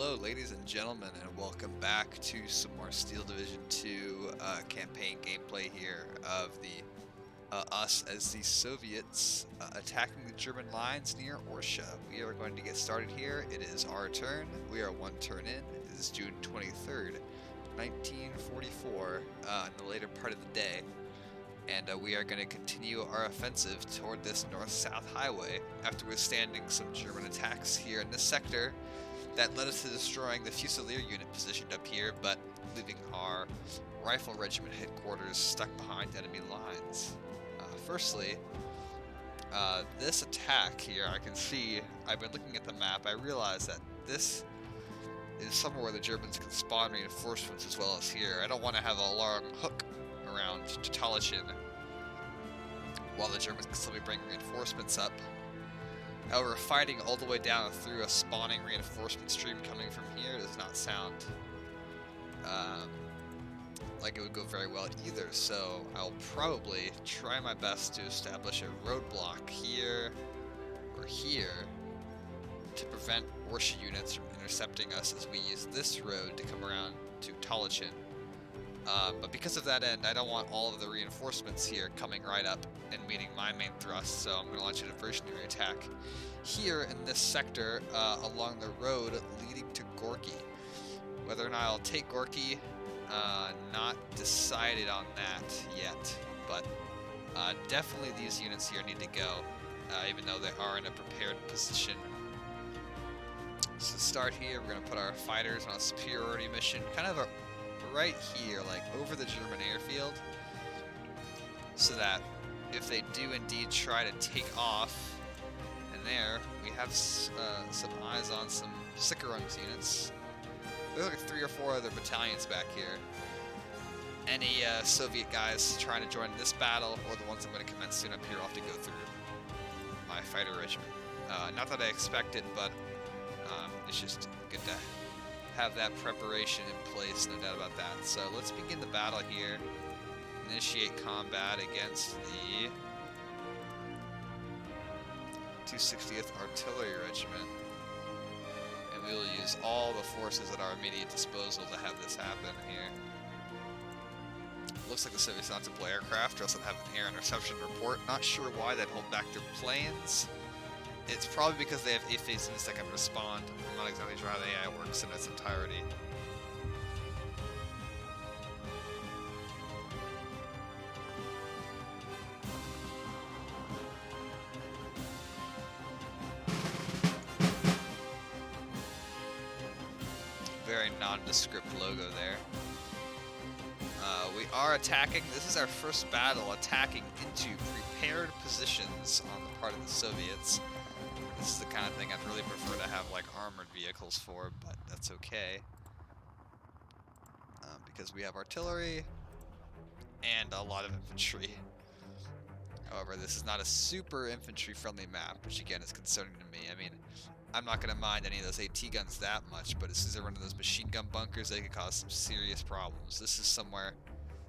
Hello ladies and gentlemen, and welcome back to some more Steel Division 2 campaign gameplay here of us as the Soviets attacking the German lines near ORSHA. We are going to get started here. It is our turn. We are one turn in. It is June 23rd, 1944, in the later part of the day. And we are going to continue our offensive toward this north-south highway after withstanding some German attacks here in this sector that led us to destroying the Fusilier unit positioned up here, but leaving our rifle regiment headquarters stuck behind enemy lines. Firstly, this attack here, I can see, I've been looking at the map, I realize that this is somewhere where the Germans can spawn reinforcements as well as here. I don't want to have a long hook around Talichin while the Germans can still be bringing reinforcements up. However, fighting all the way down through a spawning reinforcement stream coming from here does not sound like it would go very well either, so I'll probably try my best to establish a roadblock here or here to prevent ORSHA units from intercepting us as we use this road to come around to Talichin. But because of that end, I don't want all of the reinforcements here coming right up and meeting my main thrust, so I'm going to launch a diversionary attack here in this sector along the road leading to Gorky. Whether or not I'll take Gorky, not decided on that yet, but definitely these units here need to go, even though they are in a prepared position. So to start here, we're going to put our fighters on a superiority mission, kind of right here, like over the German airfield, so that if they do indeed try to take off, and there we have some eyes on some Sikarungs units. There's like 3 or 4 other battalions back here. Any Soviet guys trying to join this battle, or the ones I'm going to commence soon up here, I'll have to go through my fighter regiment. Not that I expect it, but it's just good to have that preparation in place, no doubt about that. So let's begin the battle here. Initiate combat against the 260th Artillery Regiment. And we will use all the forces at our immediate disposal to have this happen here. Looks like the Soviets not deploy aircraft, or else they'd have an air interception report. Not sure why they'd hold back their planes. It's probably because they have A-phases that can respond. I'm not exactly sure how the AI works in its entirety. Very nondescript logo there. We are attacking. This is our first battle attacking into prepared positions on the part of the Soviets. This is the kind of thing I'd really prefer to have like armored vehicles for, but that's okay. Because we have artillery and a lot of infantry. However, this is not a super infantry friendly map, which again is concerning to me. I mean, I'm not going to mind any of those AT guns that much, but as soon as I run into those machine gun bunkers, they could cause some serious problems. This is somewhere,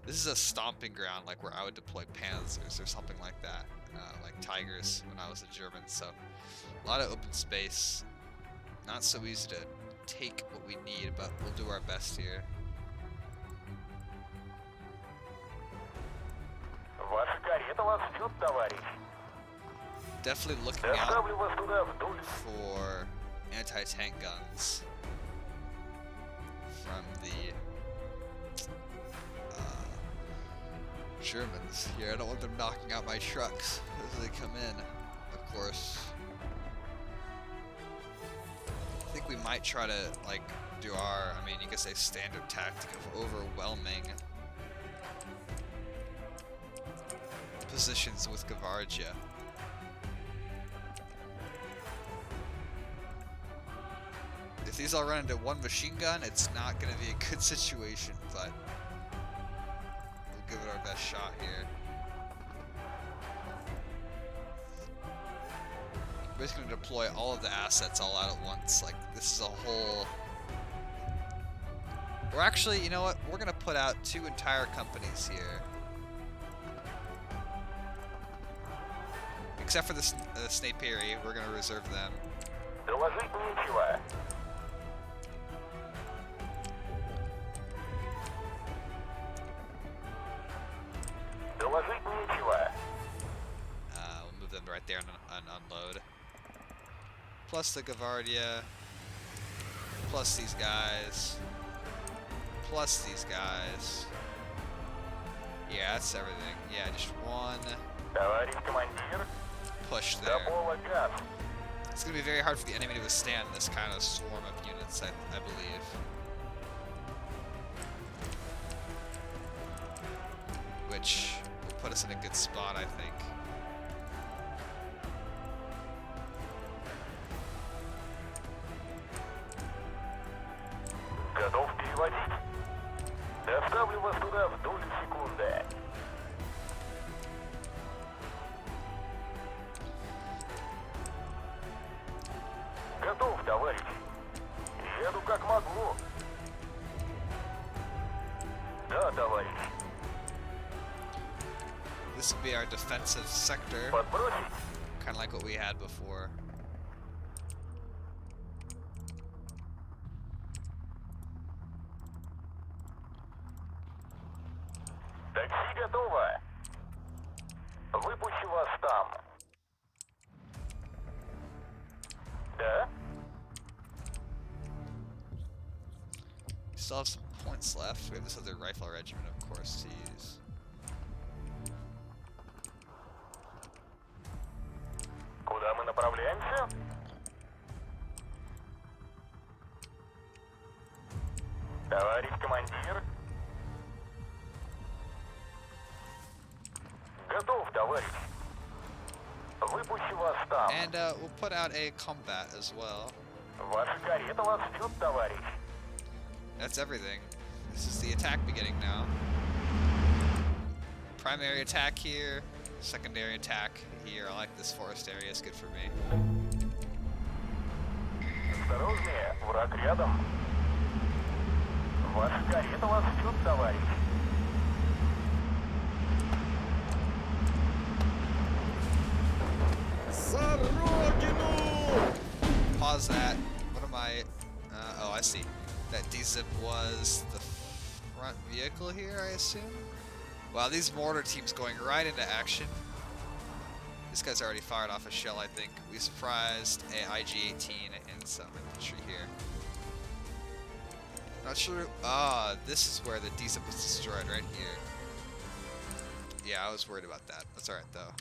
this is a stomping ground like where I would deploy Panzers or something like that, like Tigers when I was a German, so a lot of open space, not so easy to take what we need, but we'll do our best here. Definitely looking out for anti-tank guns from the Germans here. I don't want them knocking out my trucks as they come in, of course. I think we might try to, like, do our, I mean, you could say standard tactic of overwhelming positions with Gavardia. If these all run into one machine gun, it's not going to be a good situation, but we'll give it our best shot here. We're just going to deploy all of the assets all out at once. Like, this is a whole... We're actually, you know what? We're going to put out 2 entire companies here. Except for the Snaperi, we're going to reserve them. plus the Gavardia, plus these guys, plus these guys. Yeah, that's everything. Yeah, just one push there. It's going to be very hard for the enemy to withstand this kind of swarm of units, I believe. Which will put us in a good spot, I think. Готов переводить? Доставлю вас туда в долю секунды. Готов, товарищ. Еду как могу. Да, товарищ. This would be our defensive sector, Подбросить? kind of like what we had before. Такси готово. Выпущу вас там. Да? We still have some points left. We have this other rifle regiment, of course, to use. Куда мы направляемся? Товарищ командир. Готов, товарищ. Выпущу вас там. And we'll put out a combat as well. Ваша карета вас ждет, товарищ. That's everything. This is the attack beginning now. Primary attack here, secondary attack here. I like this forest area, it's good for me. Осторожнее, враг рядом. Ваша карета вас ждет, товарищ. За родину! Pause that. What am I? Oh, I see. That D-zip was the front vehicle here, I assume? Wow, these mortar teams going right into action. This guy's already fired off a shell, I think. We surprised a IG-18 and some infantry here. Not sure. Ah, this is where the D-zip was destroyed, right here. Yeah, I was worried about that. That's alright, though.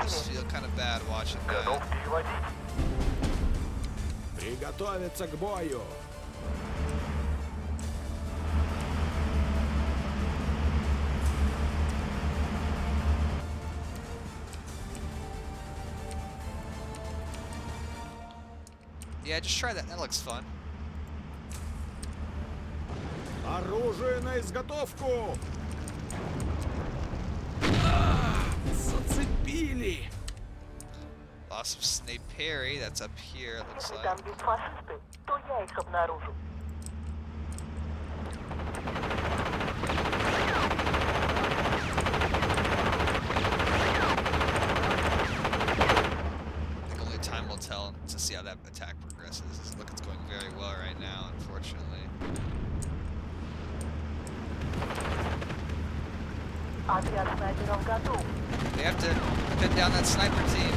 Just feel kind of bad watching Готов that. переводить. Приготовиться к бою! Yeah, just try that. That looks fun. Оружие на изготовку! Зацепили! Lost some Snape Perry. That's up here, it looks Если like. там есть фашисты, то я их обнаружу. I think only time will tell to see how that attack progresses. Look, it's going very well right now, unfortunately. Отряд снайперов готов. They have to pin down that sniper team.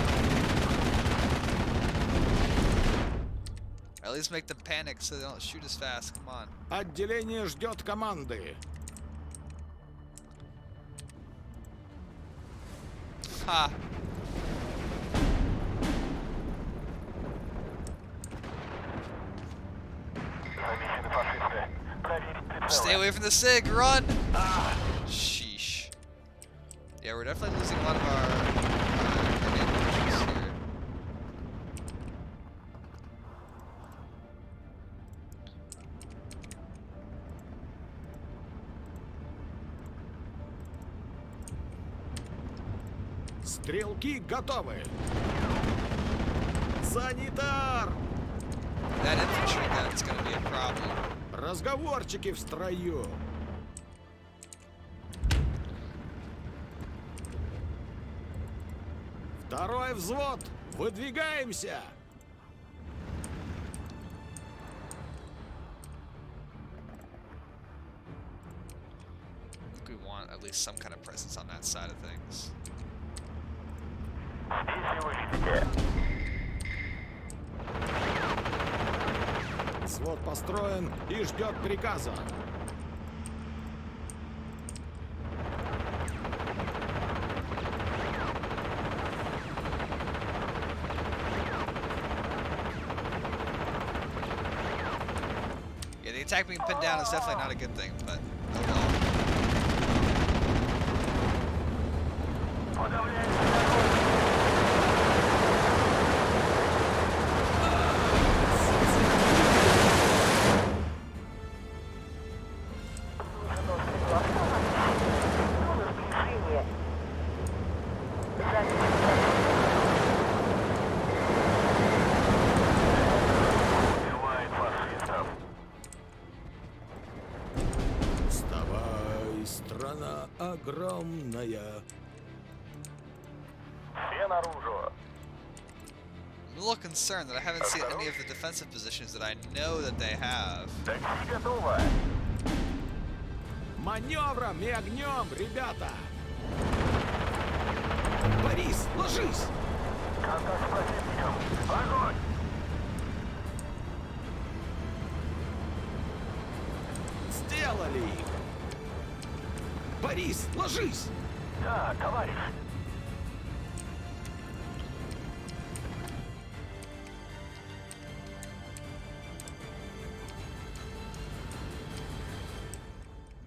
Or at least make them panic so they don't shoot as fast. Come on. Отделение ждет команды. Ha! Замечены фашисты. Проверить прицелы. Stay away from the SIG. Run! Sheesh. Yeah, we're definitely losing a lot of our advantages here. Стрелки готовы. Санитар! That infantry gun's gonna be a problem. Разговорчики в строю. Второй взвод! Выдвигаемся! want at least some kind of presence on that side of things. Здесь его видите. Свод построен и ждет приказа. Yeah, the attack being pinned down is definitely not a good thing, but oh well. Нужен острый глаз, товарищ. Зона сближения. Убивает фашистов. Вставай, страна огромная. Все наружу. I'm a little concerned that I haven't seen any of the defensive positions that I know that they have. Такси готово. Маневром и огнем, ребята! Борис, ложись! Контакт с противником. Огонь! Сделали их! Борис, ложись! Да, товарищ.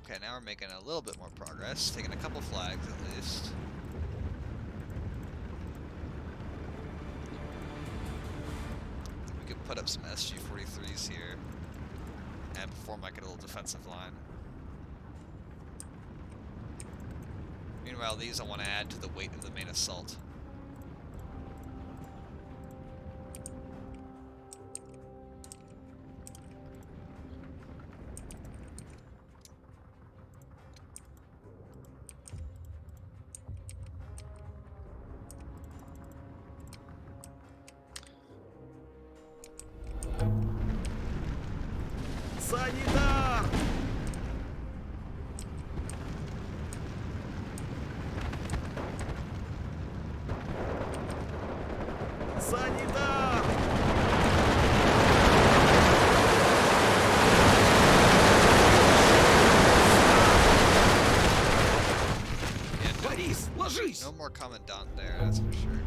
Okay, now we're making a little bit more progress, taking a couple flags at least. We could put up some SG-43s here and form like a little defensive line. Meanwhile, these I want to add to the weight of the main assault. Санитар! Санитар! Yeah, Борис, ложись! no more commandant there, that's for sure.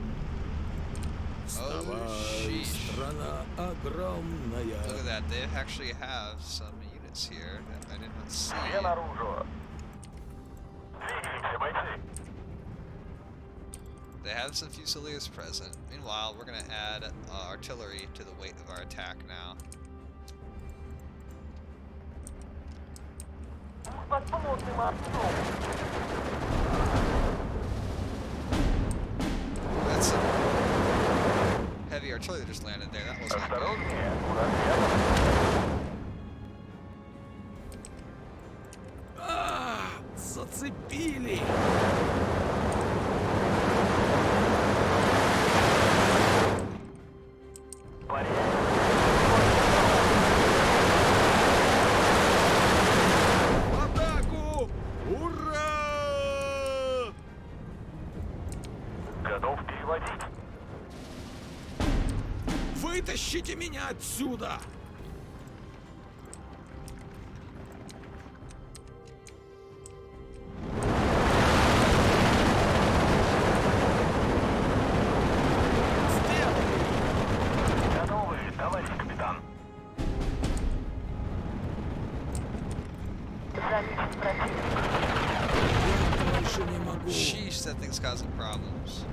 Вставай, sheesh. страна огромная. Look at that, they actually have some units here that I did not see. Все наружу. Двигаемся, бойцы. They have some Fusiliers present. Meanwhile, we're going to add artillery to the weight of our attack now. Под плотным огнем. That's some heavy artillery that just landed there. That wasn't good. Осторожнее. У нас рядом. Зацепили! В атаку! Ура! Готов переводить. Вытащите меня отсюда! Готовы, товарищ капитан. Замечен противник. Больше не могу. Sheesh, that thing's causing problems.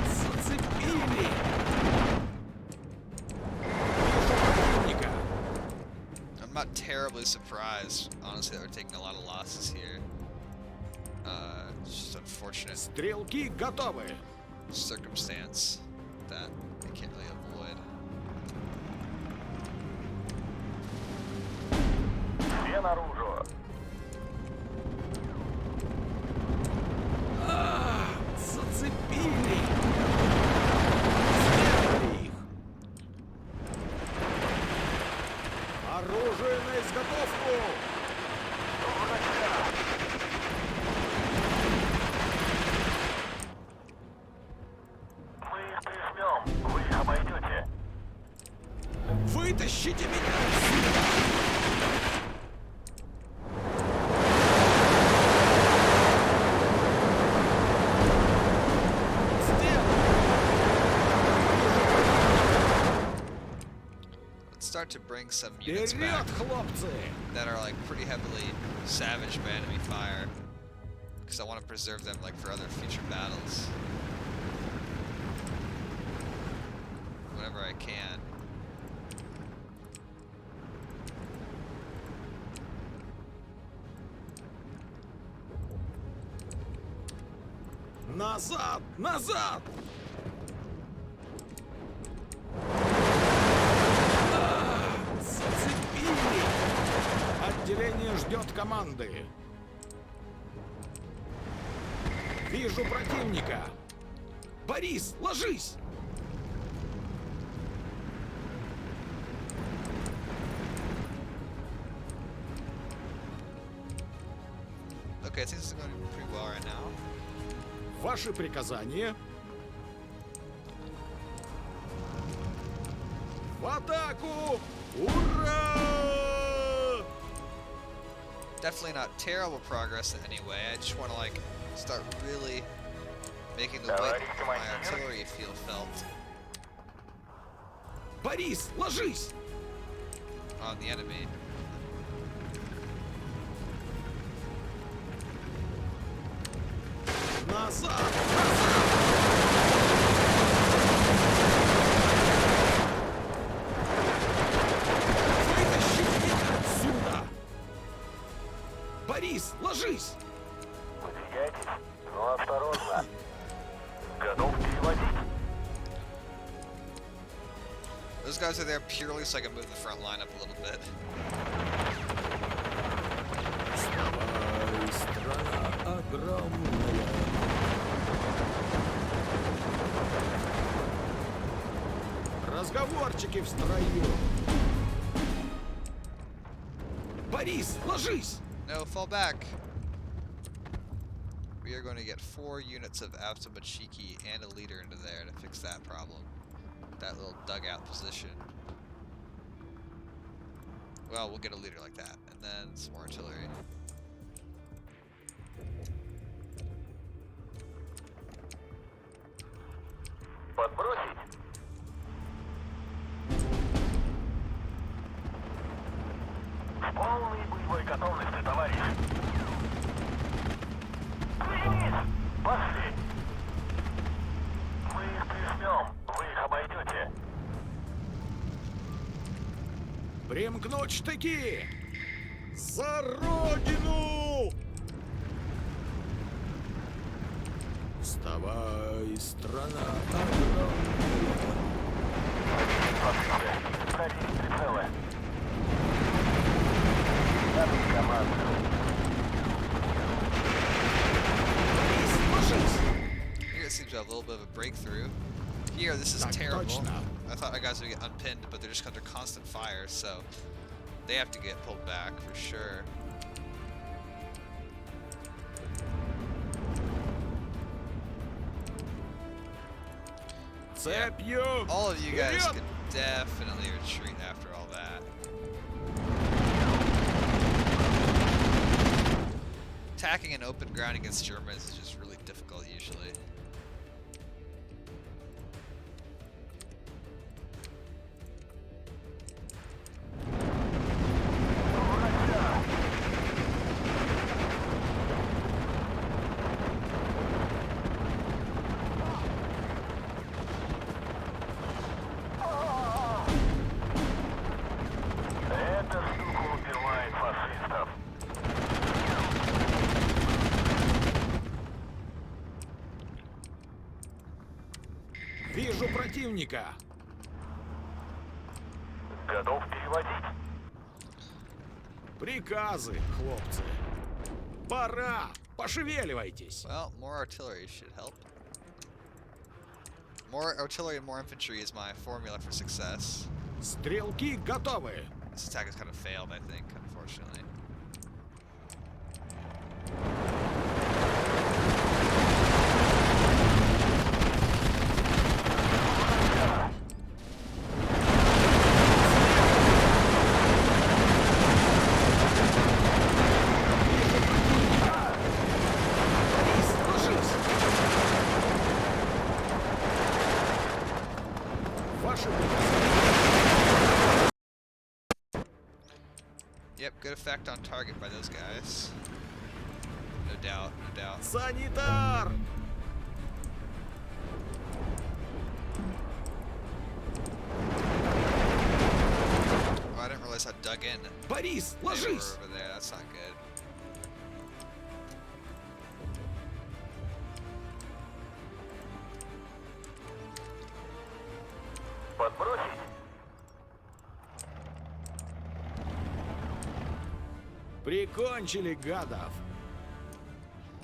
Зацепили! Противника. I'm not terribly surprised, honestly, that we're taking a lot of losses here. It's just unfortunate Стрелки готовы. circumstance that I can't really avoid. Все наружу. Зацепили! Сделали их! Оружие на изготовку! Вытащите меня отсюда! Let's start to bring some units Вперед, back хлопцы! that are like pretty heavily savaged by enemy fire, because I want to preserve them like for other future battles whenever I can. Назад! Назад! Зацепили! Отделение ждет команды. Вижу противника. Борис, ложись! Okay, things are going pretty well right now. Ваши приказания. В атаку! Ура! Definitely not terrible progress in any way. I just want to like start really making the weight of my artillery feel felt Борис, ложись! on the enemy. Назад! Вытащите меня отсюда! Борис, ложись! Выдвигайтесь, но осторожно. Готов переводить? Those guys are there purely so I can move the front line up a little bit. Вставай, страна огромная. Разговорчики в строю. Борис, ложись! No, fall back. We are going to get 4 units of Avtomachiki and a leader into there to fix that problem. That little dugout position. Well, we'll get a leader like that, and then some more artillery. Подбросить? В полной боевой готовности, товарищ. Соединись! Пошли! Мы их прижмем, вы их обойдете. Примкнуть штыки! За родину! Вставай, страна огромная! Смотрите, проверить прицелы. Дали команду. Борис, ложись! Here it seems to have a little bit of a breakthrough. Here, this is Так terrible. точно. I thought our guys would get unpinned, but they're just under constant fire, so they have to get pulled back for sure. Цепью! All of you guys Вперед! could definitely retreat after all that. Attacking an open ground against Germans is just really difficult usually. Эта штука убивает фашистов. Вижу противника! Готов переводить? Приказы, хлопцы! Пора! Пошевеливайтесь! Well, more artillery should help. More artillery and more infantry is my formula for success. Стрелки готовы! This attack has kind of failed, I think, unfortunately. effect on target by those guys. No doubt, no doubt. Санитар! Oh, I didn't realize I dug in. Борис, They were ложись! over there. That's not good. Подбросить? Прикончили гадов!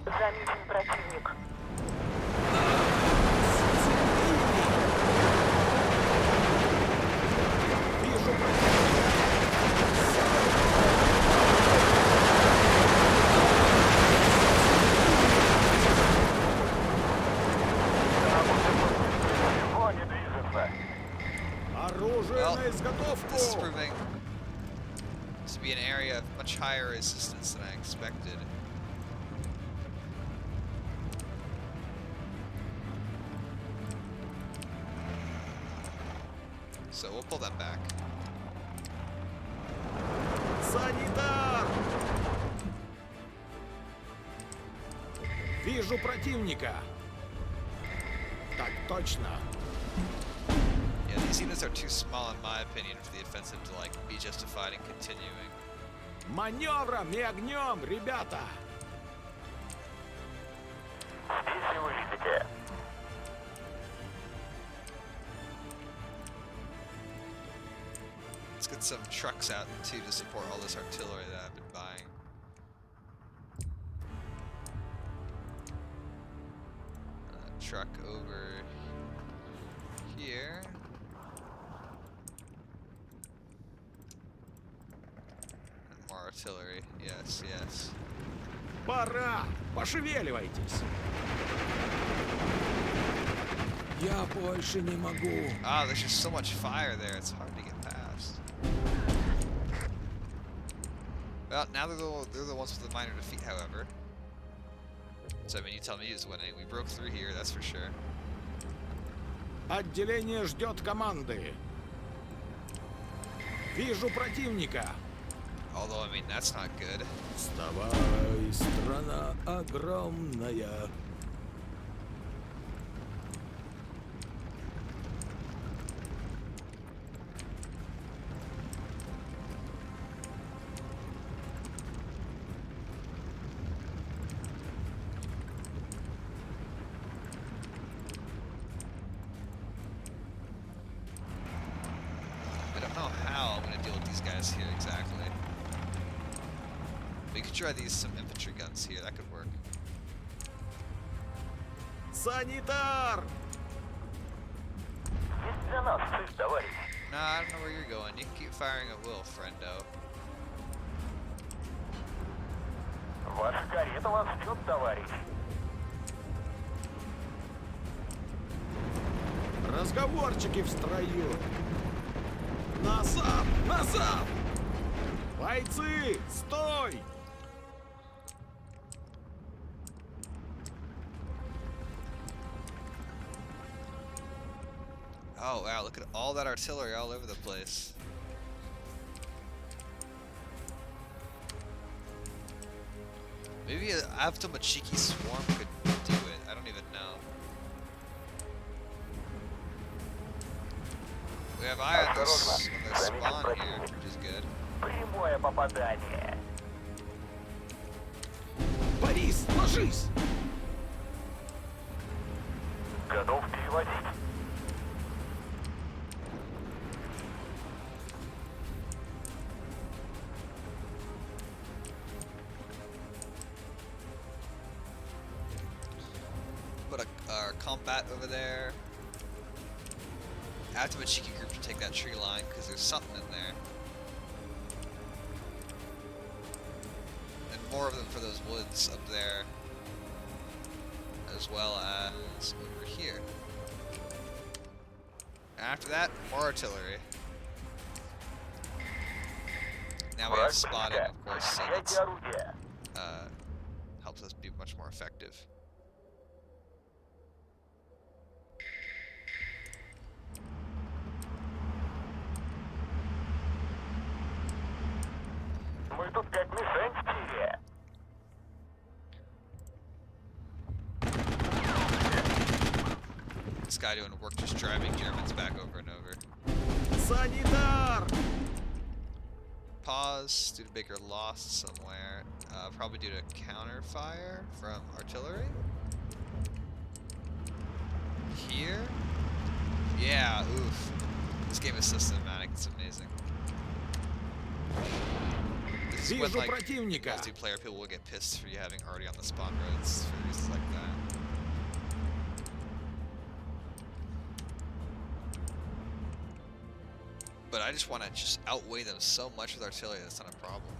Замечен противник. Вижу противника! Чего не движется? Оружие Well, на изготовку! this is proving to be an area of much higher resistance than I expected. So we'll pull them back. Санитар! Вижу противника! Так точно! Yeah, these units are too small in my opinion for the offensive to like be justified in continuing. Маневром и огнем, ребята! Здесь и выведите. Let's get some trucks out too to support all this artillery that I've been buying. Truck over here. And more artillery. Yes, yes. Пора! Пошевеливайтесь! Я больше не могу. Ah, there's just so much fire there, it's hard to get past. Well, now they're the ones with the minor defeat, however. So, I mean, you tell me who's winning. We broke through here, that's for sure. Отделение ждет команды. Вижу противника. Although, I mean, that's not good. Вставай, страна огромная. I don't know how I'm going to deal with these guys here exactly. We could try some infantry guns here, that could work. Санитар! Есть для нас цель, товарищ. Nah, I don't know where you're going. You can keep firing at will, friendo. Ваша карета вас ждет, товарищ. Разговорчики в строю. Назад! Назад! Бойцы, стой! Oh wow, look at all that artillery all over the place. Maybe a Avtomachiki swarm could do it, I don't even know. We have eye on their spawn here, which is good. Прямое попадание. Борис, ложись! Готов переводить. Put our combat over there. Avtomachiki group to take that tree line because there's something in there. And more of them for those woods up there. As well as over here. After that, more artillery. Now we have spotting, of course, so that's, Защищайте орудие. helps us be much more effective. Мы тут как this guy doing work just driving Germans back over and over. Санитар! Pause due to bigger loss somewhere. Probably due to counter fire from artillery. Here? Yeah, oof. This game is systematic, it's amazing. This is when, Вижу like, противника. multiplayer people will get pissed for you having already on the spawn roads for reasons like that. But I just want to just outweigh them so much with artillery that's not a problem.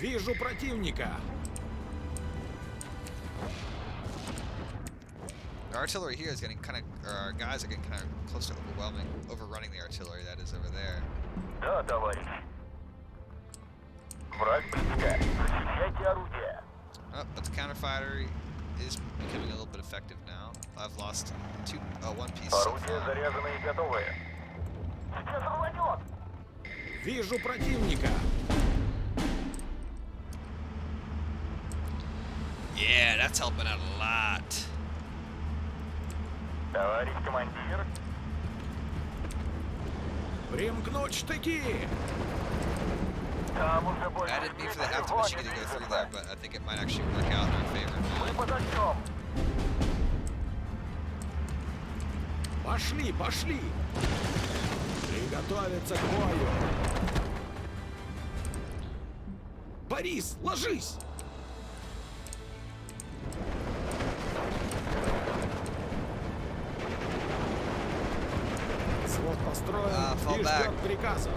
Вижу противника. Our artillery here is getting kind of, or our guys are getting kind of close to overrunning the artillery that is over there. Да, товарищ. Враг близко. Защищайте орудие. Oh, but the counterfighter is becoming a little bit effective now. I've lost one piece so Орудия far. заряжены и готовы. Сейчас рванет. Вижу противника. Yeah, that's helping out a lot. Товарищ командир. Примкнуть штыки. Там уже больше I didn't mean for the всего aftermachine не to go through движется. there, but I think it might actually work out in our favor. Мы под огнем. Пошли, пошли. Приготовиться к бою. Борис, ложись. Свод построен fall и back. ждет приказа.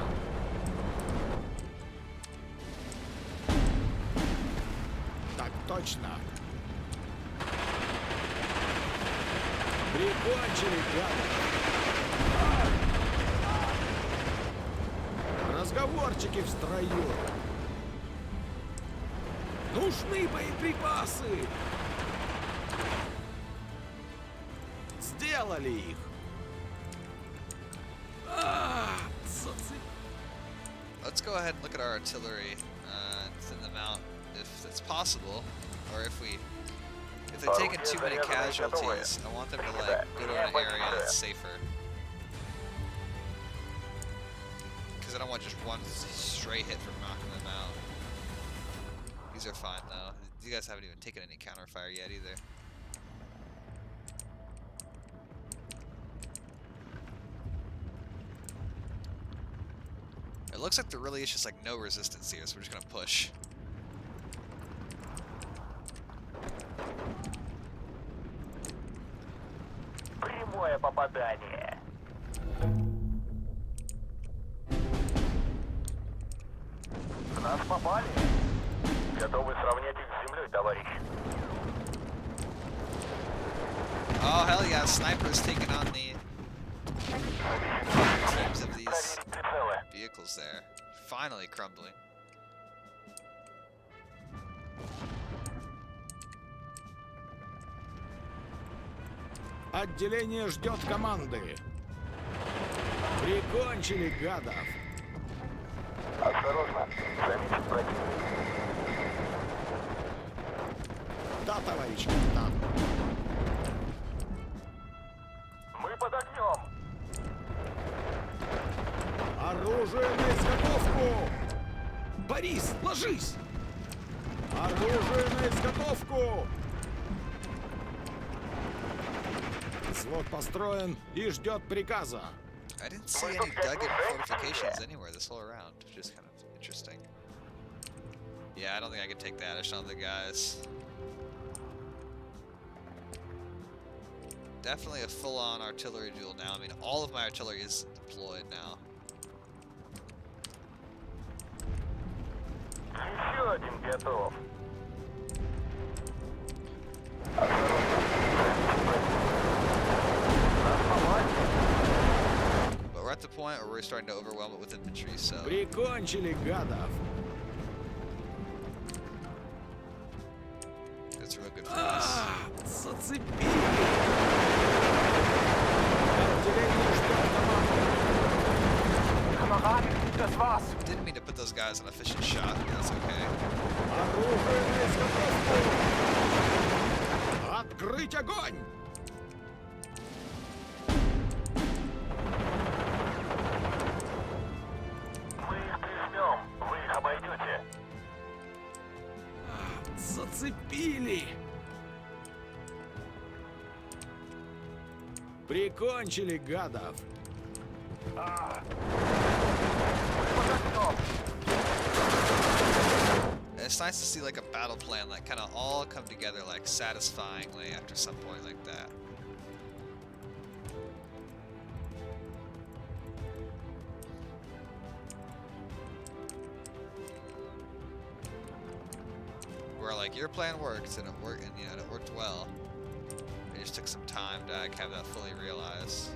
Так точно. Прикончили, гады. Разговорчики в строю. Нужны боеприпасы. Сделали их. Let's go ahead and look at our artillery and thin them out if that's possible, or if they're taking too many casualties. I want them to like go to an area that's safer. Because I don't want just one stray hit from knocking them out. These are fine though. You guys haven't even taken any counterfire yet either. It looks like there really is just like no resistance here, so we're just gonna push. Прямое попадание. В нас попали. Готовы сравнять их с землей, товарищ. Oh hell yeah, snipers taking on the teams of these Проверить прицелы. vehicles there. Finally crumbling. Отделение ждет команды. Прикончили гадов. Осторожно. Заметить противника. Да, товарищ капитан. Мы под огнем. Оружие на изготовку! Борис, ложись! Оружие на изготовку! Взвод построен и ждет приказа. I didn't see any dug-in fortifications anywhere this whole round, which is kind of interesting. Yeah, I don't think I can take that. I just don't have the guys. Definitely a full-on artillery duel now. I mean, all of my artillery is deployed now. Еще один готов. But we're at the point where we're starting to overwhelm it with infantry, so... Прикончили гадов. That's real good for us. Зацепили. Отделение ждет команды. Kameraden, das war's. Didn't mean to put those guys an efficient shot. That's okay. Оружие на изготовку! Открыть огонь! Мы их прижмем. Вы их обойдете. Зацепили! Прикончили гадов! It's nice to see like a battle plan like kind of all come together like satisfyingly after some point like that. Where like your plan worked and it worked, and you know it worked well. It just took some time to like, have that fully realized.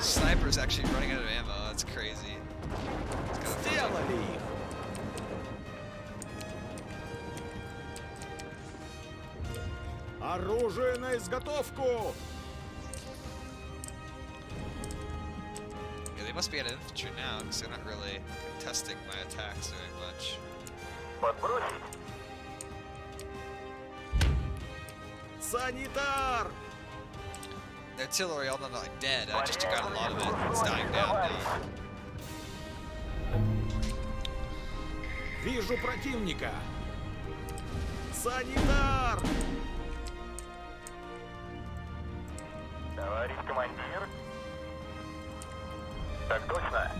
Sniper's actually running out of ammo. That's crazy. It's kinda funny. Сделали их! Оружие на изготовку! Yeah, they must be at infantry now because they're not really contesting my attacks very much. Подбросить. Санитар! The artillery, although not like dead, I just took out a lot of it. It's dying down now. Вижу противника! Санитар! Товарищ командир. Так точно.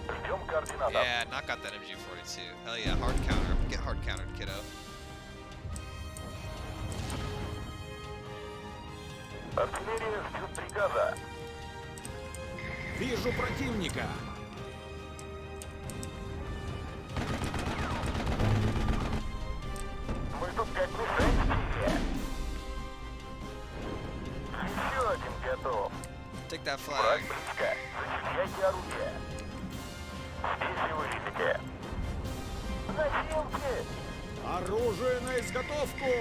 Ждем координатов. Yeah, knock out that MG42. Hell yeah, hard counter. Get hard countered, kiddo. Артиллерия ждет приказа. Вижу противника! Мы тут как мишень в тире. Еще один готов. Take that Враг flag. близко. Защищайте орудие. Здесь вы видите. Зачемте? Оружие на изготовку!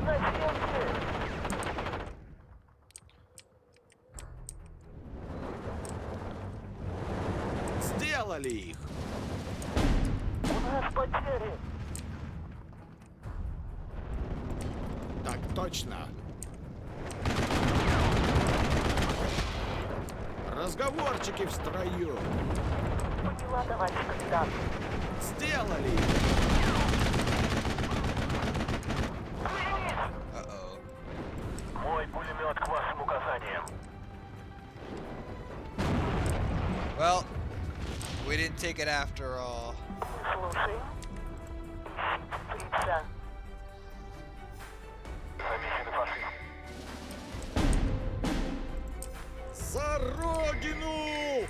Зачемте? Сделали их! У нас потери. Так точно! Разговорчики в строю! Поняла, товарищ капитан. Сделали их! Uh-oh. Мой пулемет к вашим указаниям. Well, we didn't take it after all. Слушаем. Ищите. Замечены фашист. За родину!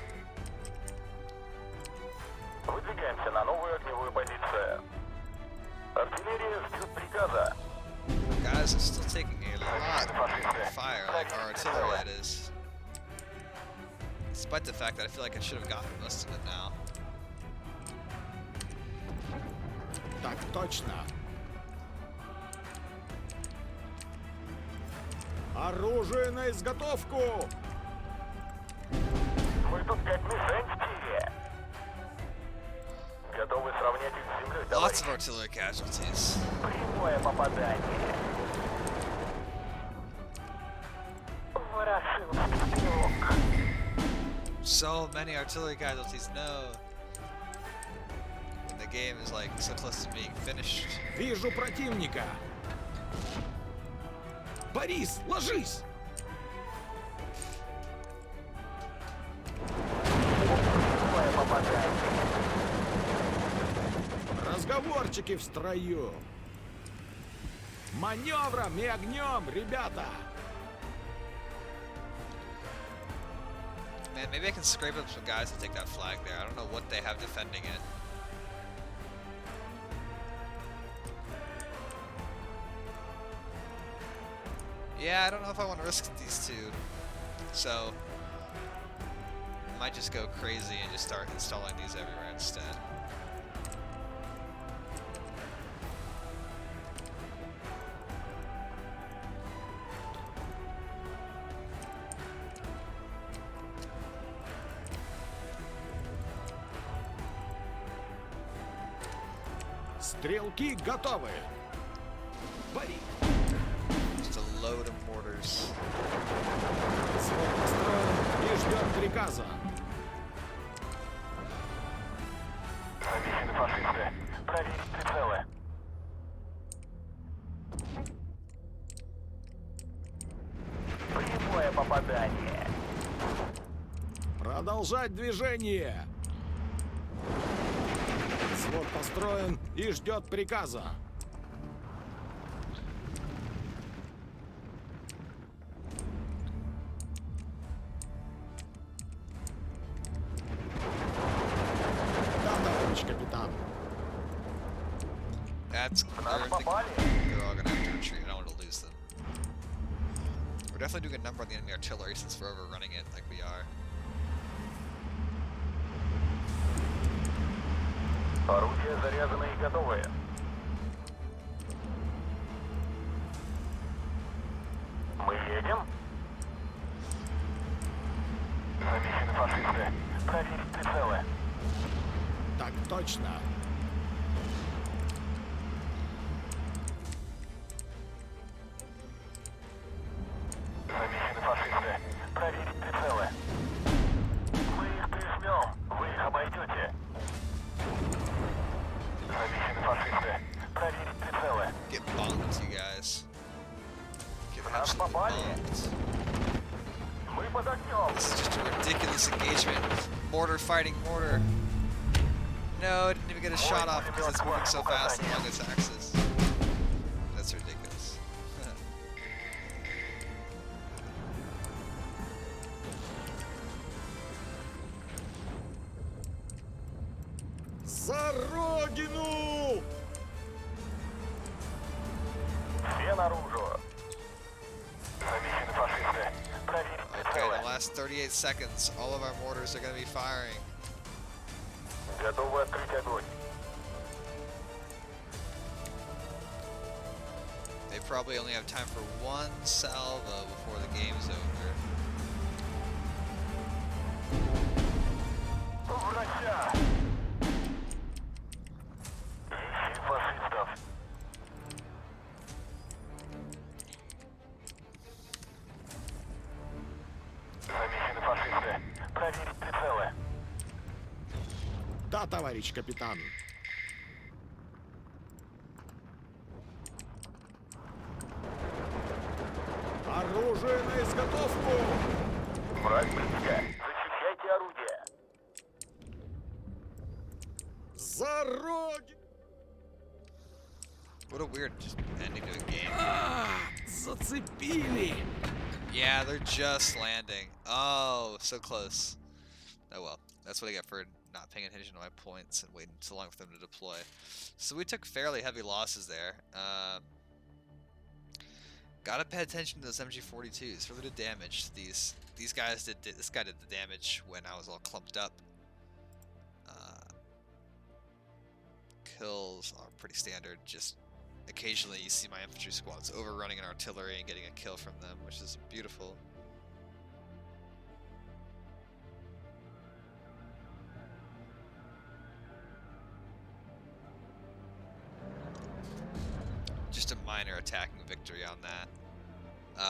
Выдвигаемся на новую огневую позицию. Артиллерия ждет приказа. Guys are still taking a lot of fire, like our artillery that is. Despite the fact that I feel like I should have gotten most of it now. Так точно! Оружие на изготовку! Мы тут как мишень в тире. Готовы сравнять их с землей, Lots товарищ. of artillery casualties. Прямое попадание. Ворошиловский стрелок. So many artillery casualties, no. And the game is like so close to being finished. Вижу противника! Борис, ложись! Прямое попадание. Разговорчики в строю! Маневром и огнем, ребята! Man, maybe I can scrape up some guys to take that flag there. I don't know what they have defending it. Yeah, I don't know if I want to risk these two. So, I might just go crazy and just start installing these everywhere instead. Стрелки готовы. Борис. Just a load of mortars. Взвод построен и ждет приказа. Замечены фашисты. Проверить прицелы. Прямое попадание. Продолжать движение. Взвод построен и ждет приказа. Да, товарищ капитан. That's В нас they're попали. all gonna have to retreat. I don't want to lose them. We're definitely doing a number on the enemy artillery since we're overrunning it like we are. Орудия заряжены и готовы. Мы едем. Замечены фашисты. Проверить прицелы. Так точно. Замечены фашисты. Проверить прицелы. Мы их прижмем. Вы их обойдете. Замечены фашисты. Проверить прицелы. Get bonked, you guys. Get В нас absolutely попали. bonked. Мы под огнем. This is just a ridiculous engagement. Mortar fighting mortar. No, I didn't even get a shot off because it's moving so fast along its axis. That's ridiculous. За родину! Все наружу. Замечены фашисты. Проверить Okay, прицелы. the last 38 seconds, all of our mortars are going to be firing. Готовы открыть огонь. They probably only have time for one salvo before the game's over. Врача! Ищи фашистов. Замечены фашисты. Проверить прицелы. Да, товарищ капитан. Оружие на изготовку! Враг близко. Защищайте орудие. За родину! What a weird just ending to a game. Зацепили! Yeah, they're just landing. Oh, so close. Oh well, that's what I get for not paying attention to my points and waiting so long for them to deploy. So we took fairly heavy losses there. Gotta pay attention to those MG42s. Really did damage. These guys did. This guy did the damage when I was all clumped up. Kills are pretty standard. Just occasionally you see my infantry squads overrunning an artillery and getting a kill from them, which is beautiful. Just a minor attacking victory on that.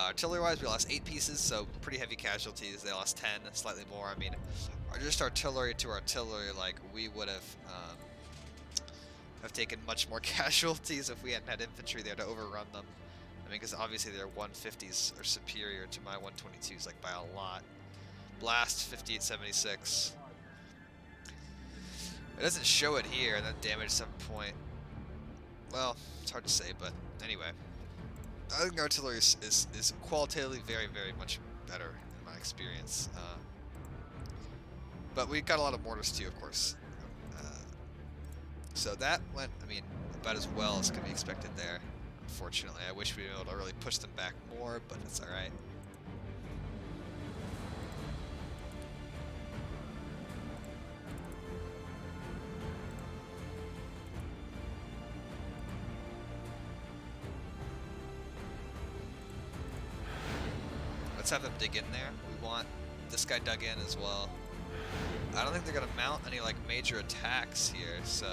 Artillery-wise, we lost 8 pieces, so pretty heavy casualties. They lost 10, slightly more. I mean, just artillery to artillery, like, we would have taken much more casualties if we hadn't had infantry there to overrun them. I mean, because obviously their 150s are superior to my 122s, like, by a lot. Blast, 5876. It doesn't show it here, and then damage 7 point. Well, it's hard to say, but anyway. I think artillery is qualitatively very, very much better in my experience. But we got a lot of mortars too, of course. So that went, I mean, about as well as can be expected there. Unfortunately, I wish we'd been able to really push them back more, but it's alright. Let's have them dig in there. We want this guy dug in as well. I don't think they're gonna mount any like major attacks here, so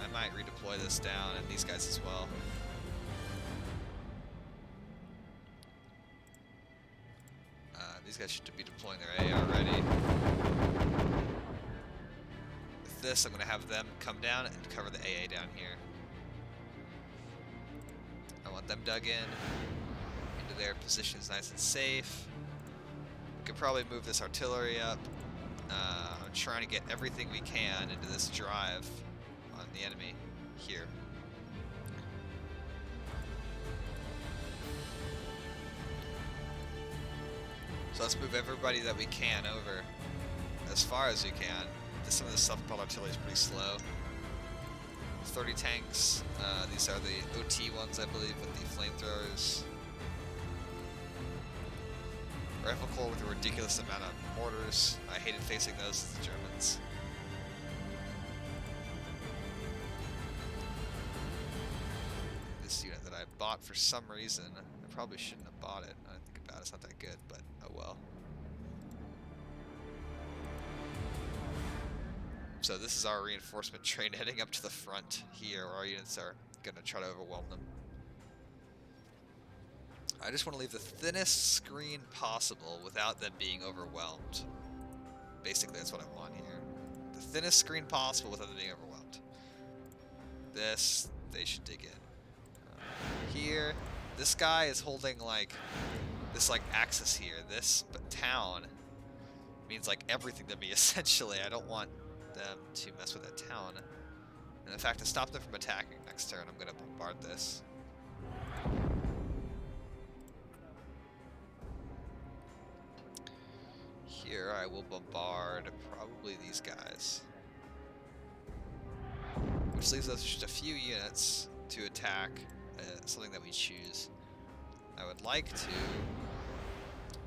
I might redeploy this down and these guys as well. These guys should be deploying their AA already. With this, I'm gonna have them come down and cover the AA down here. I want them dug in into their positions nice and safe. We could probably move this artillery up. I'm trying to get everything we can into this drive on the enemy here. So let's move everybody that we can over as far as we can. Some of the self-propelled artillery is pretty slow. 30 tanks. These are the OT ones, I believe, with the flamethrowers. Rifle corps with a ridiculous amount of mortars. I hated facing those as the Germans. This unit that I bought for some reason, I probably shouldn't have bought it. I think about it, it's not that good, but oh well. So this is our reinforcement train heading up to the front here, where our units are going to try to overwhelm them. I just want to leave the thinnest screen possible without them being overwhelmed. Basically, that's what I want here. The thinnest screen possible without them being overwhelmed. This, they should dig in. Here, this guy is holding like this axis here. This town means like everything to me essentially. I don't want them to mess with that town. And in fact, to stop them from attacking next turn, I'm going to bombard this. Here I will bombard probably these guys. Which leaves us just a few units to attack something that we choose. I would like to...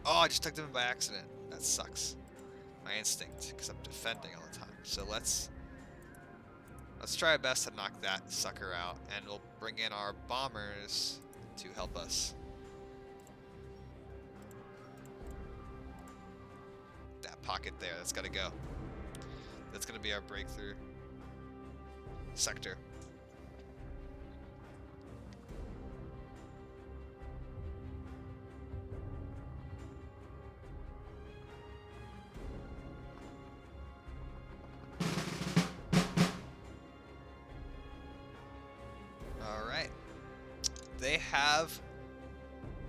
Oh, I just took them in by accident. That sucks. My instinct, because I'm defending all the time. So let's try our best to knock that sucker out, and we'll bring in our bombers to help us. That pocket there, that's gotta go. That's gonna be our breakthrough sector. They have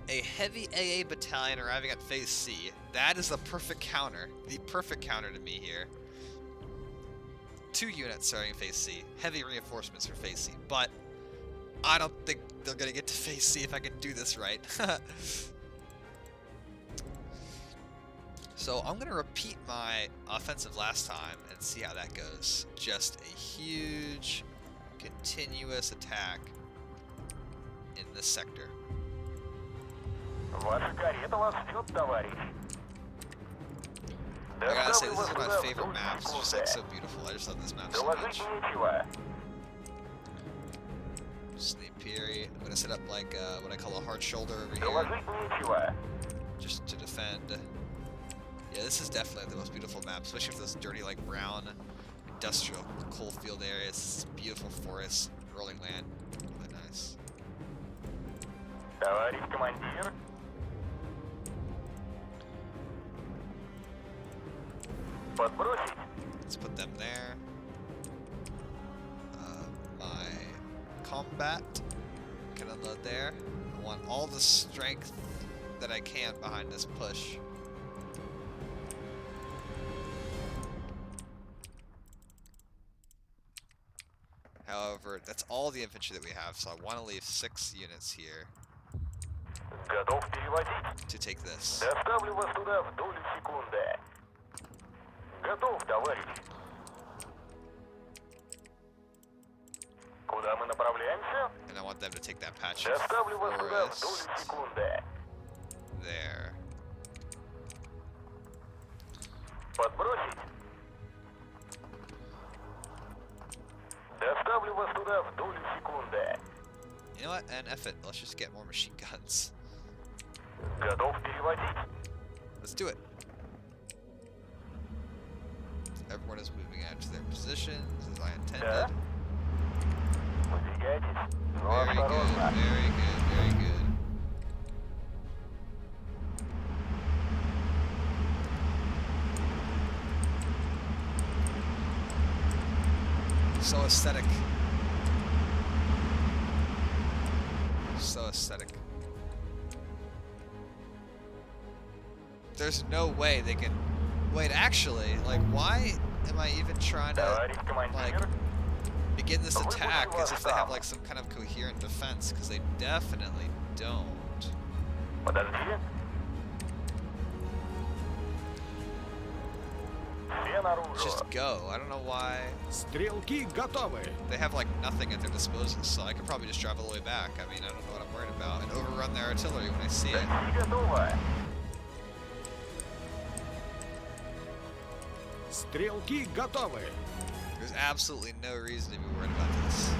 a heavy AA battalion arriving at phase C. That is the perfect counter. The perfect counter to me here. 2 units starting phase C. Heavy reinforcements for phase C. But I don't think they're going to get to phase C if I can do this right. So I'm going to repeat my offensive last time and see how that goes. Just a huge, continuous attack in this sector. Ваша карета вас ждет, товарищ. I gotta say, this is one of my favorite maps. It's just like so beautiful. I just love this map so much. Sniperi. I'm gonna set up like what I call a hard shoulder over here, just to defend. Yeah, this is definitely the most beautiful map, especially with those dirty like brown industrial coal field areas, beautiful forests, rolling land. Really nice. Товарищ командир. Подбросить. Let's put them there. My combat can unload there. I want all the strength that I can behind this push. However, that's all the infantry that we have, so I want to leave 6 units here Готов переводить. to take this. Доставлю вас туда в долю секунды. Готов, товарищ. Куда мы направляемся? And I want them to take that patch of Доставлю вас туда в долю forest секунды. there. Подбросить. Доставлю вас туда в долю секунды. You know what? And F it. Let's just get more machine guns. Готов переводить. Let's do it. Everyone is moving out to their positions as I intended. Да? Выдвигайтесь, но Very good, осторожно. very good, very good. So aesthetic. So aesthetic. There's no way they can... Wait, actually, like, why am I even trying to, Товарищ like, командир, begin this attack as if they have, like, some kind of coherent defense? Because they definitely don't. подожди. Все наружу. Just go. I don't know why Стрелки готовы. they have, like, nothing at their disposal, so I could probably just drive all the way back. I mean, I don't know what I'm worried about. And overrun their artillery when I see it. Такси готово. Стрелки готовы. There's absolutely no reason to be worried about this.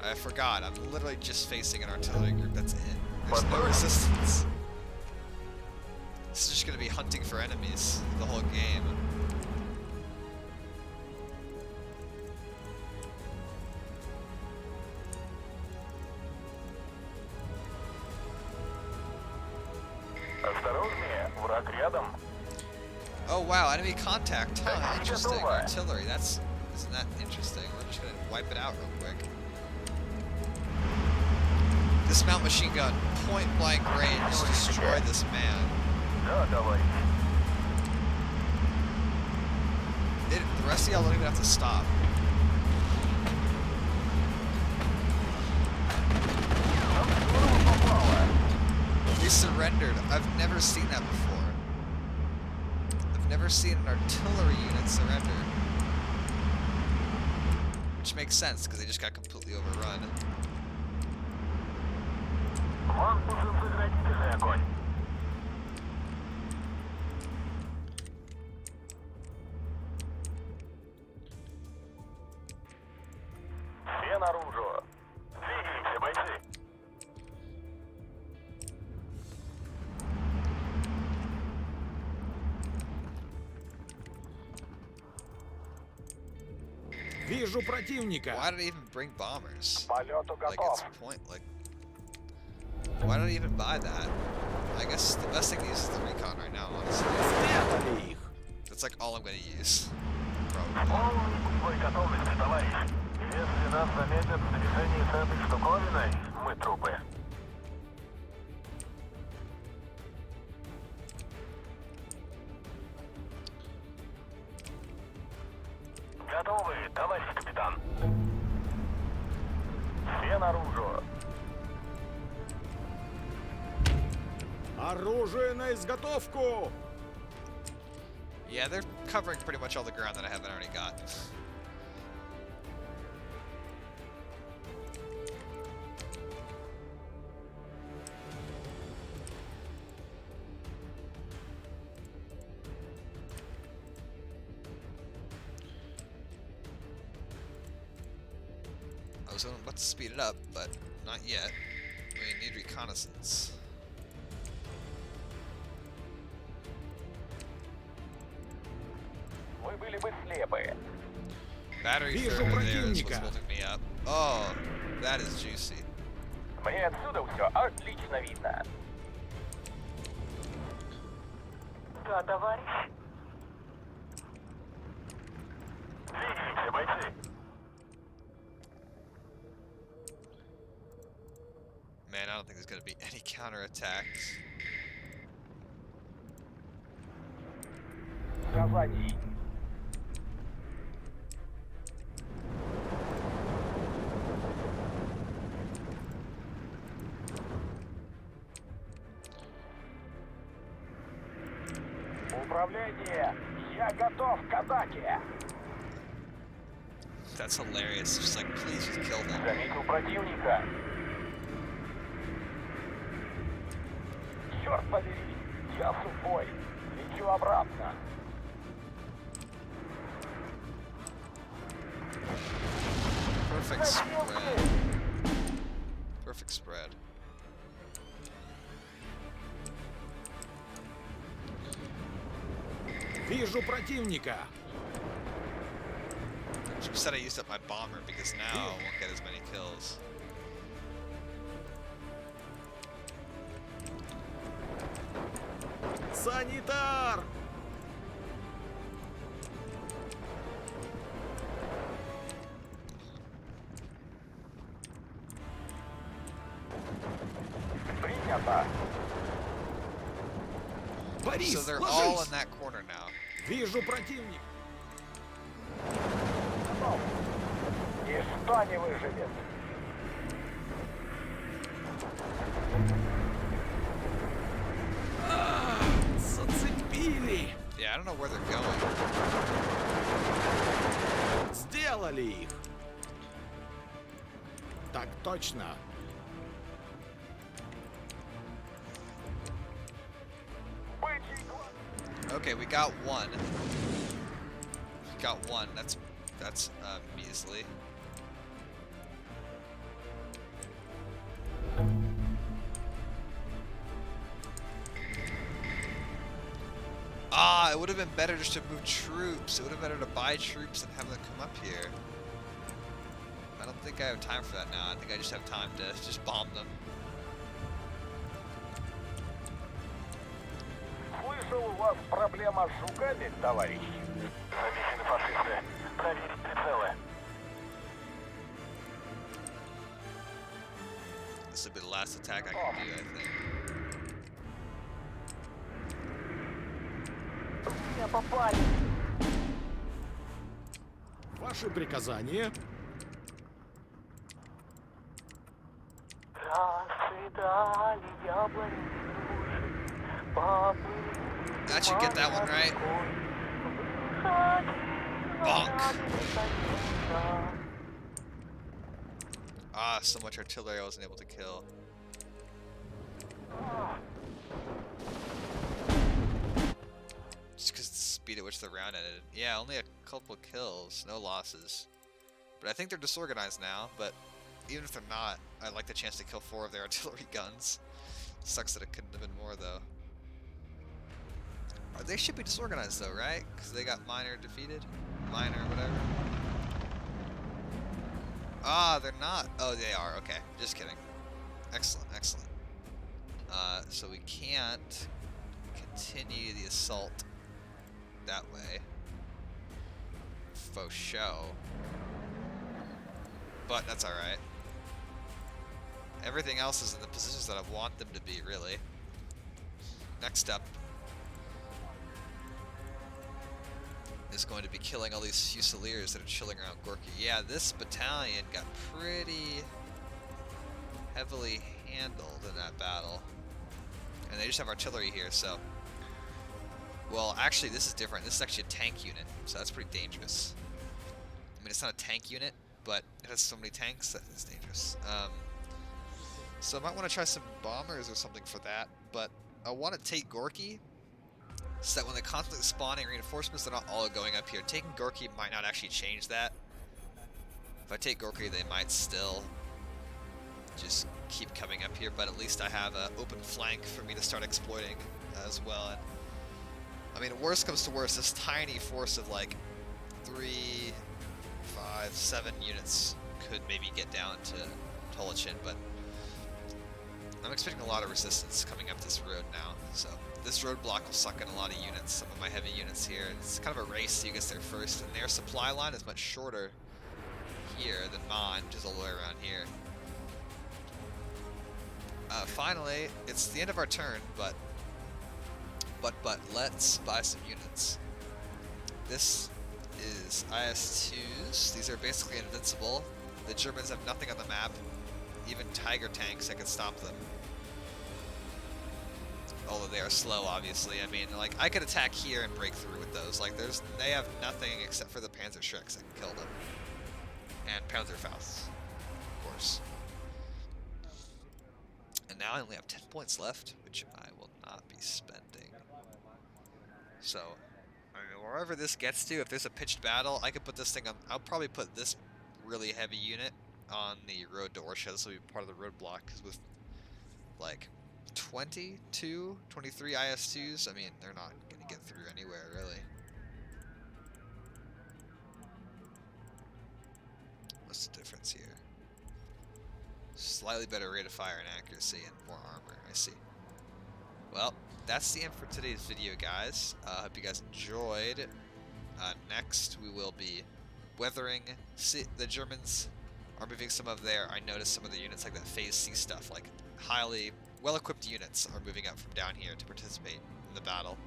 I forgot, I'm literally just facing an artillery group that's in. There's no resistance. This is just gonna be hunting for enemies the whole game. Осторожнее, враг рядом. Oh wow, enemy contact, huh? Такси Interesting. готово. Artillery, isn't that interesting? We're just gonna wipe it out real quick. Dismount machine gun, point blank range, destroy this man. Да, товарищ. The rest of y'all don't even have to stop. Нам здорово попало. He surrendered. I've never seen that before. I've never seen an artillery unit surrender. Which makes sense, because they just got completely overrun. Вам нужен заградительный огонь. Все наружу. Двигайся, бойцы. Вижу противника. Why did I even bring bombers? Полету Like, it's point, like... Why did I even buy that? I guess the best thing to use is the recon right now, honestly. Спрятали их. That's like all I'm gonna use. Probably. Полный боевой готовности, товарищ. Если нас заметят в движении с этой штуковиной, мы трупы. Готовы, товарищ капитан. Все наружу. Оружие на изготовку. Yeah, they're covering pretty much all the ground that I haven't already got. I was about to speed it up, but not yet. We need reconnaissance. Вы были бы слепы. Battery Вижу failure there is what's противника. holding me up. Oh, that is juicy. Мне отсюда все отлично видно. Да, товарищ. Двигайся, бойцы. Man, I don't think there's gonna be any counterattacks. Позади. Управление! Я готов к атаке! That's hilarious. Just like, please just kill them. Заметил противника. Черт побери! Я сухой! Лечу обратно! Perfect spread. Perfect spread. Вижу противника. Should have said I used up my bomber because now I won't get as many kills. Санитар! Принято. Борис, So they're ложись! all in that corner now. Вижу противника. Ничто не выживет. Зацепили. Yeah, I don't know where they're going. Сделали их. Так точно. Бычий глаз. Okay, we got one. We got one. That's measly. Ah, it would have been better just to move troops. It would have been better to buy troops and have them come up here. I don't think I have time for that now. I think I just have time to just bomb them. Слышал, у вас проблема с жуками, товарищ. Замечены фашисты. Проверить прицелы. This will be the last attack I can do, I think. Меня попали. Ваши приказания. Расцветали яблони души, поплыли That should get that one right. Bonk. Ah, so much artillery I wasn't able to kill. Just because the speed at which the round ended. Yeah, only a couple kills, no losses. But I think they're disorganized now, but even if they're not, I like the chance to kill 4 of their artillery guns. Sucks that it couldn't have been more, though. They should be disorganized, though, right? Because they got minor defeated? Minor, whatever. Ah, they're not. Oh, they are. Okay, just kidding. Excellent, excellent. So we can't continue the assault that way. Faux show. But that's alright. Everything else is in the positions that I want them to be, really. Next up is going to be killing all these Fusiliers that are chilling around Gorky. Yeah, this battalion got pretty heavily handled in that battle. And they just have artillery here, so... Well, actually, this is different. This is actually a tank unit, so that's pretty dangerous. I mean, it's not a tank unit, but it has so many tanks that it's dangerous. So I might want to try some bombers or something for that, but I want to take Gorky so that when they're constantly spawning reinforcements, they're not all going up here. Taking Gorky might not actually change that. If I take Gorky, they might still just keep coming up here, but at least I have an open flank for me to start exploiting as well. And, I mean, worst comes to worst, this tiny force of like 3, 5, 7 units could maybe get down to Tolichin, but I'm expecting a lot of resistance coming up this road now, so this roadblock will suck in a lot of units, some of my heavy units here. It's kind of a race who gets there first, and their supply line is much shorter here than mine, which is all the way around here. Finally, it's the end of our turn, but let's buy some units. This is IS-2s. These are basically invincible. The Germans have nothing on the map. Even Tiger tanks that can stop them. Although they are slow, obviously. I mean, like, I could attack here and break through with those. Like, they have nothing except for the Panzerschrecks that can kill them. And Panzerfausts, of course. And now I only have 10 points left, which I will not be spending. So, I mean, wherever this gets to, if there's a pitched battle, I could put this thing on. I'll probably put this really heavy unit on the road to ORSHA. This will be part of the roadblock, because with like 22, 23 IS-2s, I mean, they're not going to get through anywhere, really. What's the difference here? Slightly better rate of fire and accuracy and more armor. I see. Well, that's the end for today's video, guys. I hope you guys enjoyed. Next, we will be weathering. See, the Germans are moving some of their. I noticed some of the units like that Phase C stuff, like highly well-equipped units, are moving up from down here to participate in the battle.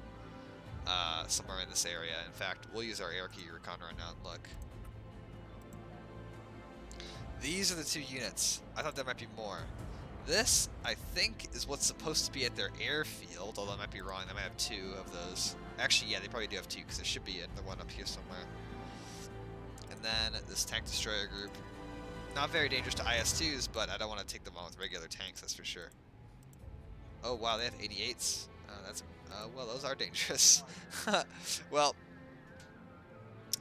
Somewhere in this area. In fact, we'll use our air key recon right now and look. These are the two units. I thought there might be more. This, I think, is what's supposed to be at their airfield, although I might be wrong. They might have two of those. Actually, yeah, they probably do have two, because there should be another one up here somewhere. And then this tank destroyer group. Not very dangerous to IS-2s, but I don't want to take them on with regular tanks, that's for sure. Oh, wow, they have 88s. Well, those are dangerous. Well,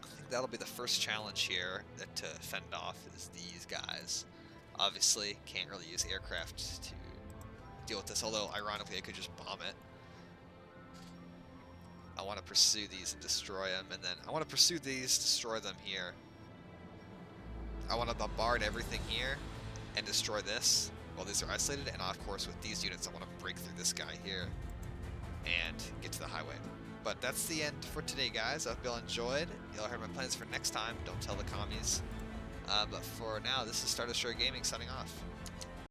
I think that'll be the first challenge here to fend off is these guys. Obviously, can't really use aircraft to deal with this, although ironically I could just bomb it. I want to pursue these and destroy them, and then I want to pursue these, destroy them here. I want to bombard everything here and destroy this while these are isolated, and of course with these units I want to break through this guy here and get to the highway. But that's the end for today, guys. I hope y'all enjoyed. Y'all heard my plans for next time. Don't tell the commies. But for now, this is Star Destroyer Gaming signing off.